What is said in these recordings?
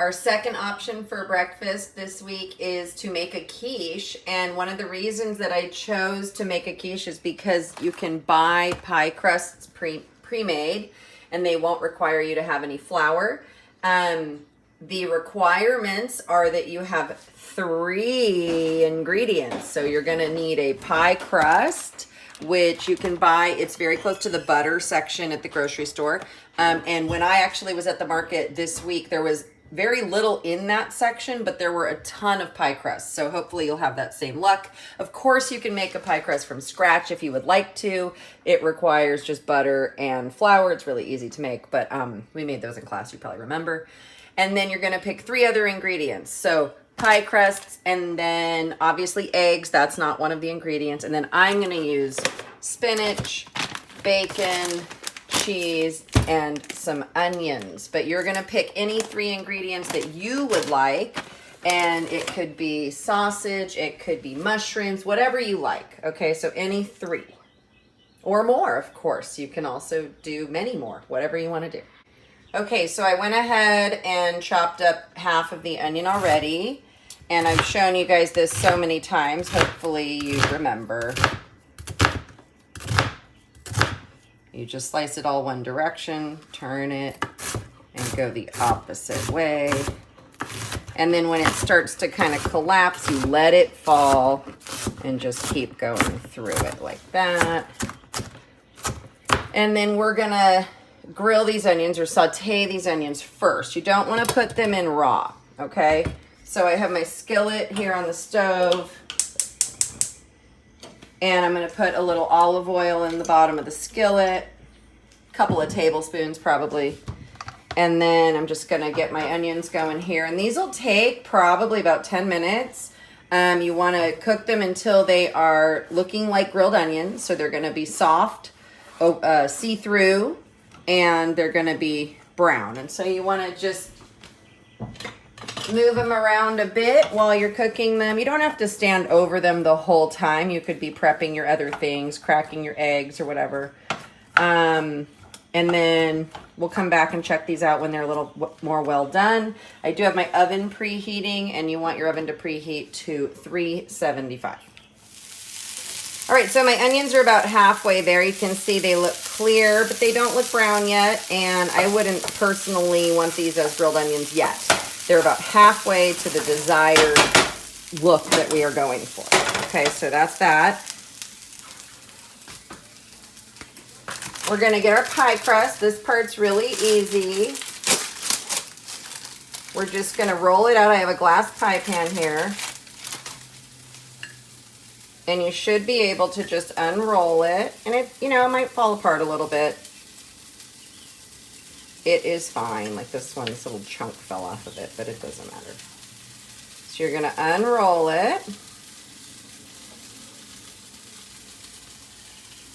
Our second option for breakfast this week is to make a quiche. And one of the reasons that I chose to make a quiche is because you can buy pie crusts pre-made and they won't require you to have any flour. The requirements are that you have 3 ingredients. So you're going to need a pie crust, which you can buy. It's very close to the butter section at the grocery store. And when I actually was at the market this week, there was very little in that section, but there were a ton of pie crusts. So hopefully you'll have that same luck. Of course, you can make a pie crust from scratch if you would like to. It requires just butter and flour. It's really easy to make, but we made those in class, you probably remember. And then you're gonna pick 3 other ingredients. So pie crusts, and then obviously eggs. That's not one of the ingredients. And then I'm gonna use spinach, bacon, cheese, and some onions. But you're gonna pick any 3 ingredients that you would like. And it could be sausage, it could be mushrooms, whatever you like. Okay, so any 3. Or more, of course. You can also do many more, whatever you wanna do. Okay, so I went ahead and chopped up half of the onion already, and I've shown you guys this so many times, hopefully you remember. You just slice it all one direction, turn it, and go the opposite way. And then when it starts to kind of collapse, you let it fall and just keep going through it like that. And then we're gonna grill these onions or saute these onions first. You don't want to put them in raw, okay? So I have my skillet here on the stove, and I'm going to put a little olive oil in the bottom of the skillet, a couple of tablespoons probably, and then I'm just going to get my onions going here, and these will take probably about 10 minutes. You want to cook them until they are looking like grilled onions, so they're going to be soft, see-through, and they're going to be brown. And so you want to just move them around a bit while you're cooking them. You don't have to stand over them the whole time. You could be prepping your other things, cracking your eggs or whatever. And then we'll come back and check these out when they're a little more well done. I do have my oven preheating, and you want your oven to preheat to 375. All right, so my onions are about halfway there. You can see they look clear, but they don't look brown yet, and I wouldn't personally want these as grilled onions yet. They're about halfway to the desired look that we are going for. Okay, so that's that. We're gonna get our pie crust. This part's really easy. We're just gonna roll it out. I have a glass pie pan here. And you should be able to just unroll it. And it, you know, it might fall apart a little bit. It is fine. Like this one, this little chunk fell off of it, but it doesn't matter. So you're gonna unroll it.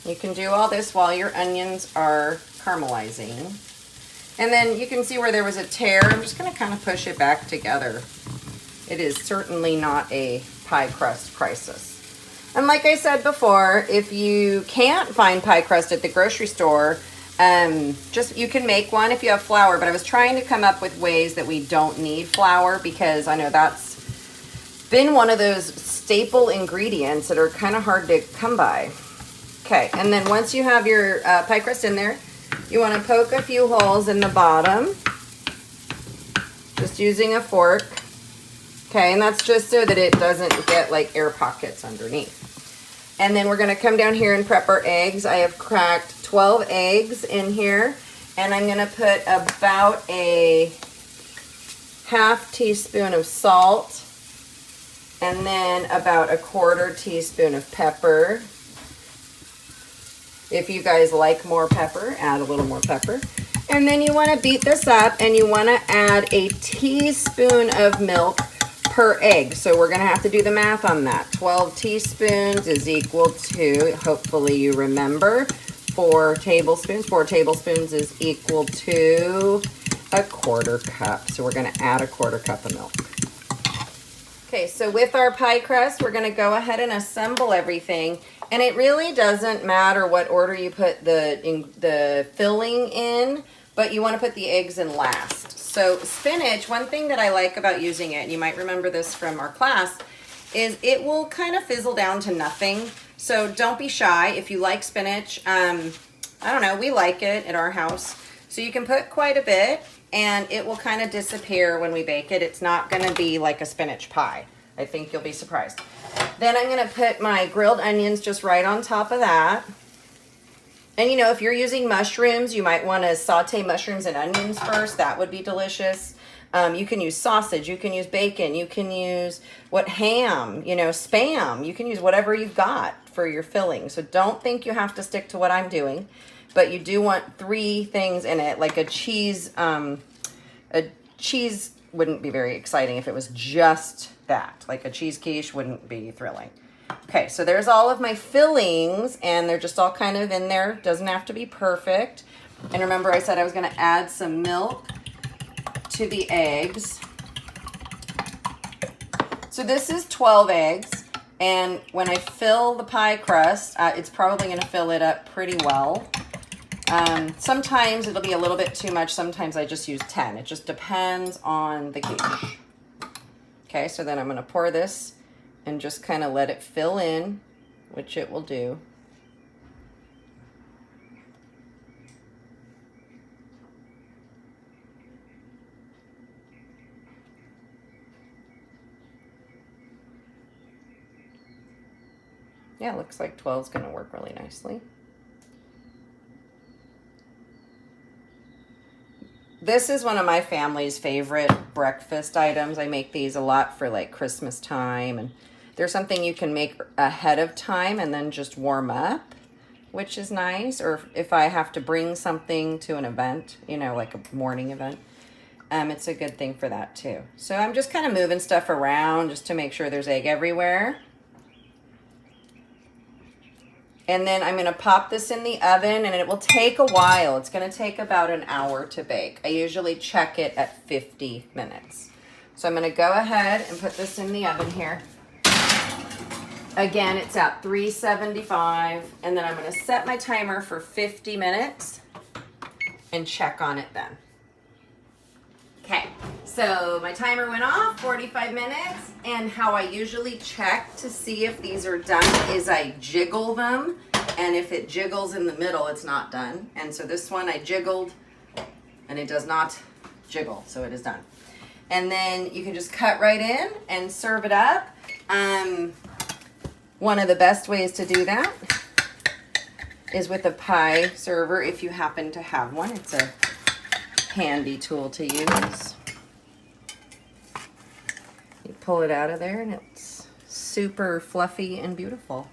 You can do all this while your onions are caramelizing. And then you can see where there was a tear. I'm just gonna kind of push it back together. It is certainly not a pie crust crisis. And like I said before, if you can't find pie crust at the grocery store, you can make one if you have flour. But I was trying to come up with ways that we don't need flour, because I know that's been one of those staple ingredients that are kind of hard to come by. Okay, and then once you have your pie crust in there, you want to poke a few holes in the bottom, just using a fork. Okay, and that's just so that it doesn't get like air pockets underneath. And then we're gonna come down here and prep our eggs. I have cracked 12 eggs in here, and I'm gonna put about a half teaspoon of salt, and then about a 1/4 teaspoon of pepper. If you guys like more pepper, add a little more pepper. And then you wanna beat this up, and you wanna add a teaspoon of milk per egg. So we're gonna have to do the math on that. 12 teaspoons is equal to, hopefully you remember, 4 tablespoons. 4 tablespoons is equal to a 1/4 cup. So we're gonna add a 1/4 cup of milk. Okay, so with our pie crust, we're gonna go ahead and assemble everything. And it really doesn't matter what order you put the filling in, but you wanna put the eggs in last. So spinach, one thing that I like about using it, and you might remember this from our class, is it will kind of fizzle down to nothing. So don't be shy if you like spinach. I don't know, we like it at our house. So you can put quite a bit and it will kind of disappear when we bake it. It's not gonna be like a spinach pie. I think you'll be surprised. Then I'm gonna put my grilled onions just right on top of that. And you know, if you're using mushrooms, you might wanna saute mushrooms and onions first. That would be delicious. You can use sausage, you can use bacon, you can use ham, you know, Spam. You can use whatever you've got for your filling. So don't think you have to stick to what I'm doing, but you do want 3 things in it, like a cheese. A cheese wouldn't be very exciting if it was just that. Like a cheese quiche wouldn't be thrilling. Okay, so there's all of my fillings, and they're just all kind of in there. Doesn't have to be perfect. And remember I said I was gonna add some milk to the eggs. So this is 12 eggs, and when I fill the pie crust, it's probably going to fill it up pretty well. Sometimes it'll be a little bit too much. Sometimes I just use 10. It just depends on the quiche. Okay, so then I'm going to pour this and just kind of let it fill in, which it will do. Yeah, looks like 12 is going to work really nicely. This is one of my family's favorite breakfast items. I make these a lot for like Christmas time, and there's something you can make ahead of time and then just warm up, which is nice. Or if I have to bring something to an event, you know, like a morning event, it's a good thing for that too. So I'm just kind of moving stuff around just to make sure there's egg everywhere. And then I'm gonna pop this in the oven, and it will take a while. It's gonna take about an hour to bake. I usually check it at 50 minutes. So I'm gonna go ahead and put this in the oven here. Again, it's at 375, and then I'm gonna set my timer for 50 minutes and check on it then. Okay, so my timer went off, 45 minutes, and how I usually check to see if these are done is I jiggle them, and if it jiggles in the middle, it's not done. And so this one I jiggled, and it does not jiggle, so it is done. And then you can just cut right in and serve it up. One of the best ways to do that is with a pie server if you happen to have one. It's a handy tool to use. You pull it out of there and it's super fluffy and beautiful.